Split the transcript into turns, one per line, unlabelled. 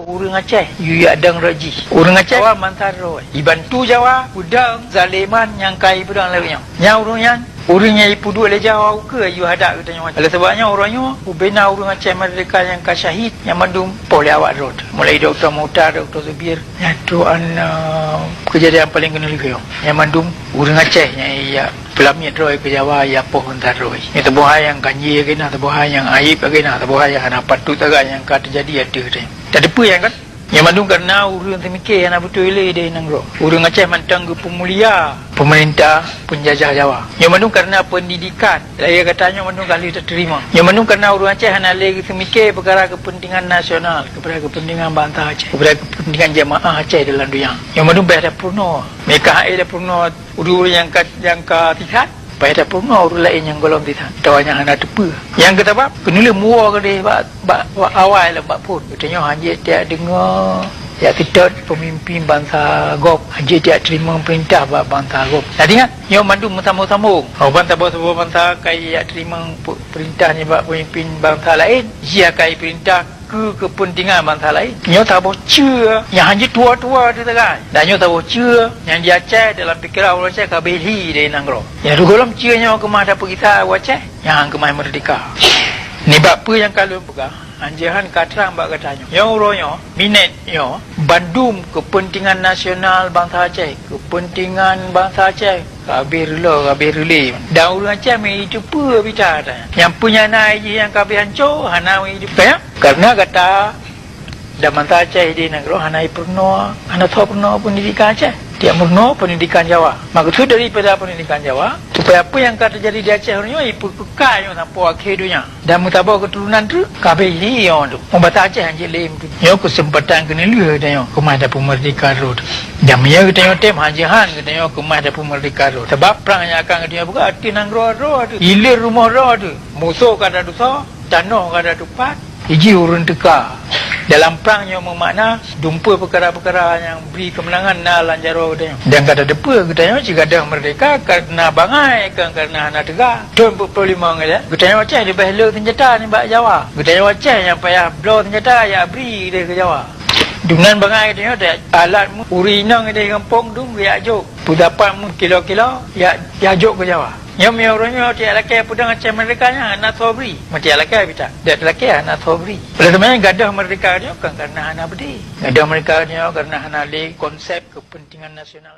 Urang Aceh, you adang raji. Urang Aceh Jawa mantaro. Dibantu Jawa, udang zaliman yang kai pedang lewanya. Yang urangnya ipu dua le Jawa ke you hadap katanya. Oleh sebabnya orangnya ubena urang Aceh merdeka yang kasyahid yang mandum boleh awak road. Mulai Dr. Muhtar, Dr. Zubir. Itu kejadian paling kena lihat. Yang mandum urang Aceh yang ia pelamit roy ke Jawa ya pohon taroi. Itu buah yang kanji kena, buah yang aib kena, buah yang hanapan tu tagak yang kata terjadi ada dia. Tak ada apa yang kan? Yang mandung karena urang temikir yang betul ile dia nang ro. Urang Aceh mantang ke pemulia pemerintah penjajah Jawa. Yang mandung karena pendidikan. Saya katanya mandung kali tak terima. Yang mandung karena urang Aceh hana lagi temikir perkara kepentingan nasional, kepada kepentingan bangsa Aceh, kepada kepentingan jemaah Aceh dalam dunia. Yang mandung pada purno. Mereka ada purno urang yang ketiga. Pada purno urang lain yang golong tidak. Tawanya hana tepa. Yang kata bab kenula muar ke dia bak awal lah bak pun. Katanya hanya dia dengar ya kita pemimpin bangsa Gop. Hanya dia terima perintah bak bangsa Gop. Jadi kan yang mandu sama-sama. Bangsa kai terima perintahnya bak pemimpin bangsa lain. Dia kai perintah ke kepentingan bangsa lain. Nyo tak bocor yang hanya tua-tua tu kan. Dan nyo tak bocor yang dia Aceh dalam fikiran orang Aceh kabeli dia nangro. Yang dulu cianya kemah dapat kita Aceh yang kemah merdeka. Ni bab apa yang kalau pegang anjahan katrang bak katanya. Yang orangnya minat yo bandum kepentingan nasional bangsa Aceh, kepentingan bangsa Aceh. Kabir le. Dan orang Aceh mai cuba bicara. Yang punya nai yang kabir hancur hana mai hidup ya. Karena kata dan bangsa Aceh di negara hana purno, hana purno pendidikan Aceh. Dia murno pendidikan Jawa. Maksud daripada pendidikan Jawa supaya apa yang akan terjadi di Aceh ni ipu kekal sampai akhir dunia. Dan mutabak keturunan tu kabeh ni yang tu. Membata Aceh hanya lem tu. Yo kesempatan kena lihat dia kemah ada pemerdeka road. Dan dia kita tem hajihan kita kemah ada pemerdeka road. Sebab perang yang akan dia buka hati nang road tu. Hilir rumah road tu. Musuh kada dosa, tanah kada tupat. Iji urun teka. Dalam perang yang bermakna dumpa perkara-perkara yang beri kemenangan na lanjaro dia. Dan kata depa katanya jika ada merdeka karena bangai karena hana tegak. Tahun 45 ngada. Katanya Aceh lebih helok senjata ni bak Jawa. Katanya Aceh yang payah blow senjata ya beri dia ke Jawa. Dengan bangai katanya ada alat urinang dia kampung tu ya jok. Pudapan mu kilo-kilo ya jok ke Jawa. Yang orangnya dia laki pedang Aceh merdekanya anak sobri. Macam laki kita. Dia laki anak sobri. Oleh sebenarnya gadah merdeka dia bukan karena anak bedi. Gadah merdeka dia karena anak konsep kepentingan nasional.